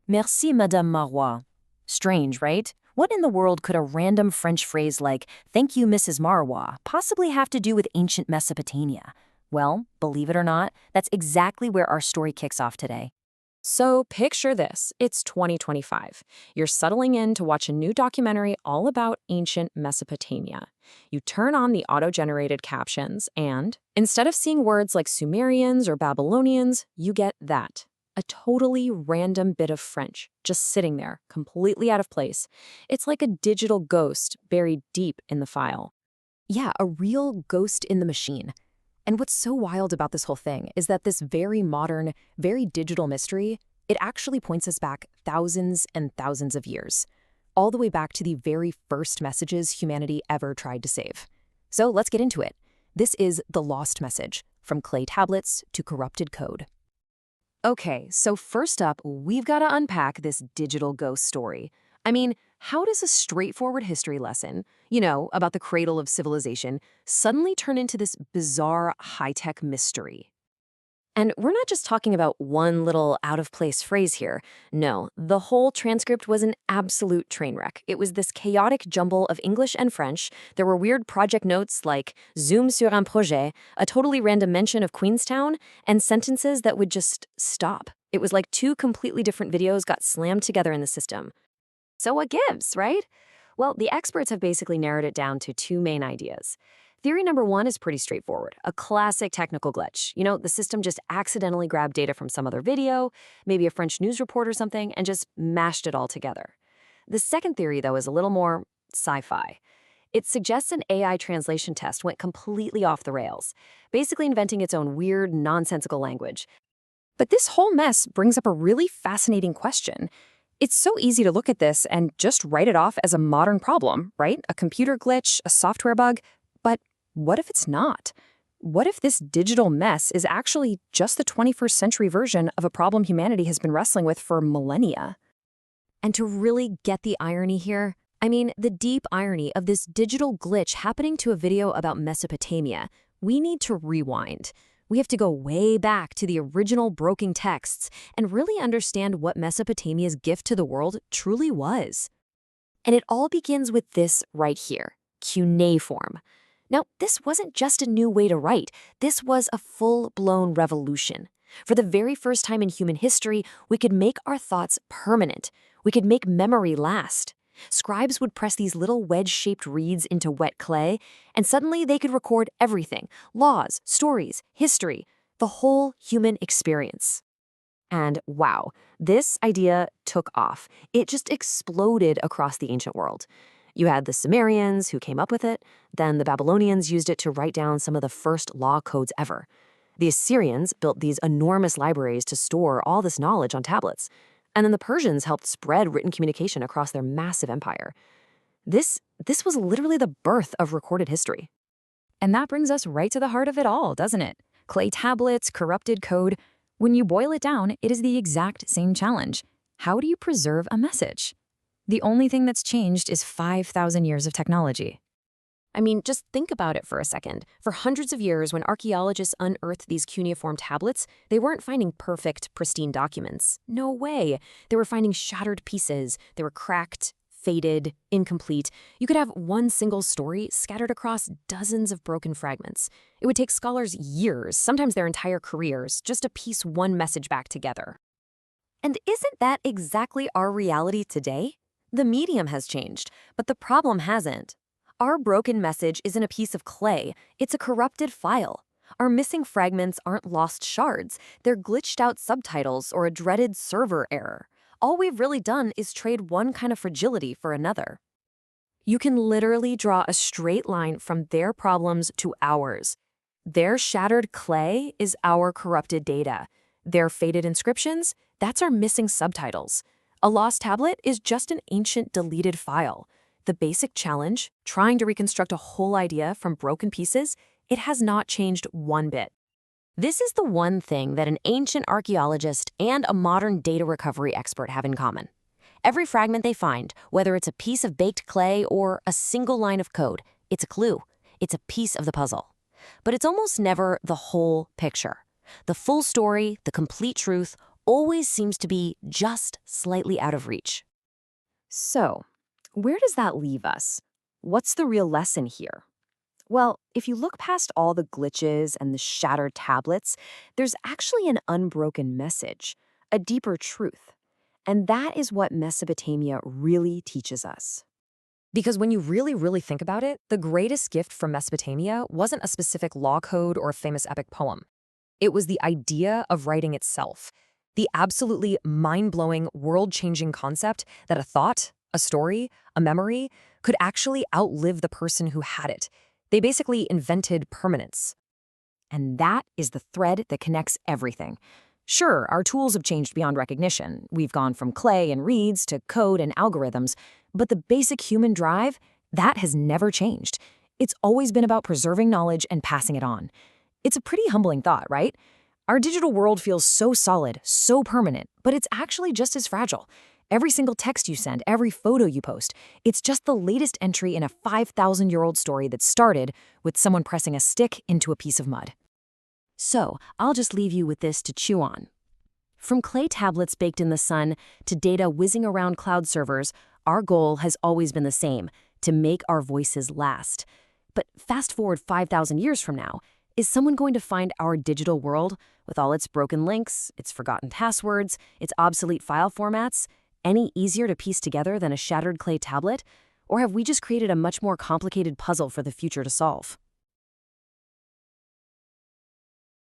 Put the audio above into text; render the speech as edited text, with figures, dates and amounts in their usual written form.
Merci, Madame Marois. Strange, right? What in the world could a random French phrase like, thank you, Mrs. Marois, possibly have to do with ancient Mesopotamia? Well, believe it or not, that's exactly where our story kicks off today. So picture this, it's 2025. You're settling in to watch a new documentary all about ancient Mesopotamia. You turn on the auto-generated captions and, instead of seeing words like Sumerians or Babylonians, you get that. A totally random bit of French, just sitting there, completely out of place. It's like a digital ghost buried deep in the file. Yeah, a real ghost in the machine. And what's so wild about this whole thing is that this very modern, very digital mystery, it actually points us back thousands and thousands of years, all the way back to the very first messages humanity ever tried to save. So let's get into it. This is the lost message, from clay tablets to corrupted code. Okay, so first up, we've got to unpack this digital ghost story. I mean, how does a straightforward history lesson, about the cradle of civilization, suddenly turn into this bizarre high-tech mystery? And we're not just talking about one little out-of-place phrase here. No, the whole transcript was an absolute train wreck. It was this chaotic jumble of English and French. There were weird project notes like Zoom sur un projet, a totally random mention of Queenstown, and sentences that would just stop. It was like two completely different videos got slammed together in the system. So what gives, right? Well, the experts have basically narrowed it down to two main ideas. Theory number one is pretty straightforward, a classic technical glitch. The system just accidentally grabbed data from some other video, maybe a French news report or something, and just mashed it all together. The second theory, though, is a little more sci-fi. It suggests an AI translation test went completely off the rails, basically inventing its own weird, nonsensical language. But this whole mess brings up a really fascinating question. It's so easy to look at this and just write it off as a modern problem, right? A computer glitch, a software bug. But what if it's not? What if this digital mess is actually just the 21st century version of a problem humanity has been wrestling with for millennia? And to really get the irony here, the deep irony of this digital glitch happening to a video about Mesopotamia, we need to rewind. We have to go way back to the original broken texts and really understand what Mesopotamia's gift to the world truly was. And it all begins with this right here, cuneiform. Now, this wasn't just a new way to write. This was a full-blown revolution. For the very first time in human history, we could make our thoughts permanent. We could make memory last. Scribes would press these little wedge-shaped reeds into wet clay, and suddenly they could record everything: laws, stories, history, the whole human experience. And wow, this idea took off. It just exploded across the ancient world. You had the Sumerians who came up with it, then the Babylonians used it to write down some of the first law codes ever. The Assyrians built these enormous libraries to store all this knowledge on tablets. And then the Persians helped spread written communication across their massive empire. This was literally the birth of recorded history. And that brings us right to the heart of it all, doesn't it? Clay tablets, corrupted code. When you boil it down, it is the exact same challenge. How do you preserve a message? The only thing that's changed is 5,000 years of technology. Just think about it for a second. For hundreds of years, when archaeologists unearthed these cuneiform tablets, they weren't finding perfect, pristine documents. No way. They were finding shattered pieces. They were cracked, faded, incomplete. You could have one single story scattered across dozens of broken fragments. It would take scholars years, sometimes their entire careers, just to piece one message back together. And isn't that exactly our reality today? The medium has changed, but the problem hasn't. Our broken message isn't a piece of clay, it's a corrupted file. Our missing fragments aren't lost shards, they're glitched out subtitles or a dreaded server error. All we've really done is trade one kind of fragility for another. You can literally draw a straight line from their problems to ours. Their shattered clay is our corrupted data. Their faded inscriptions, that's our missing subtitles. A lost tablet is just an ancient deleted file. The basic challenge, trying to reconstruct a whole idea from broken pieces, it has not changed one bit. This is the one thing that an ancient archaeologist and a modern data recovery expert have in common. Every fragment they find, whether it's a piece of baked clay or a single line of code, it's a clue. It's a piece of the puzzle. But it's almost never the whole picture. The full story, the complete truth, always seems to be just slightly out of reach. So, where does that leave us? What's the real lesson here? Well, if you look past all the glitches and the shattered tablets, there's actually an unbroken message, a deeper truth. And that is what Mesopotamia really teaches us. Because when you really think about it, the greatest gift from Mesopotamia wasn't a specific law code or a famous epic poem. It was the idea of writing itself, the absolutely mind-blowing, world-changing concept that a thought, a story, a memory could actually outlive the person who had it. They basically invented permanence. And that is the thread that connects everything. Sure, our tools have changed beyond recognition. We've gone from clay and reeds to code and algorithms, but the basic human drive, that has never changed. It's always been about preserving knowledge and passing it on. It's a pretty humbling thought, right? Our digital world feels so solid, so permanent, but it's actually just as fragile. Every single text you send, every photo you post, it's just the latest entry in a 5,000-year-old story that started with someone pressing a stick into a piece of mud. So, I'll just leave you with this to chew on. From clay tablets baked in the sun to data whizzing around cloud servers, our goal has always been the same, to make our voices last. But fast forward 5,000 years from now, is someone going to find our digital world, with all its broken links, its forgotten passwords, its obsolete file formats, any easier to piece together than a shattered clay tablet? Or have we just created a much more complicated puzzle for the future to solve?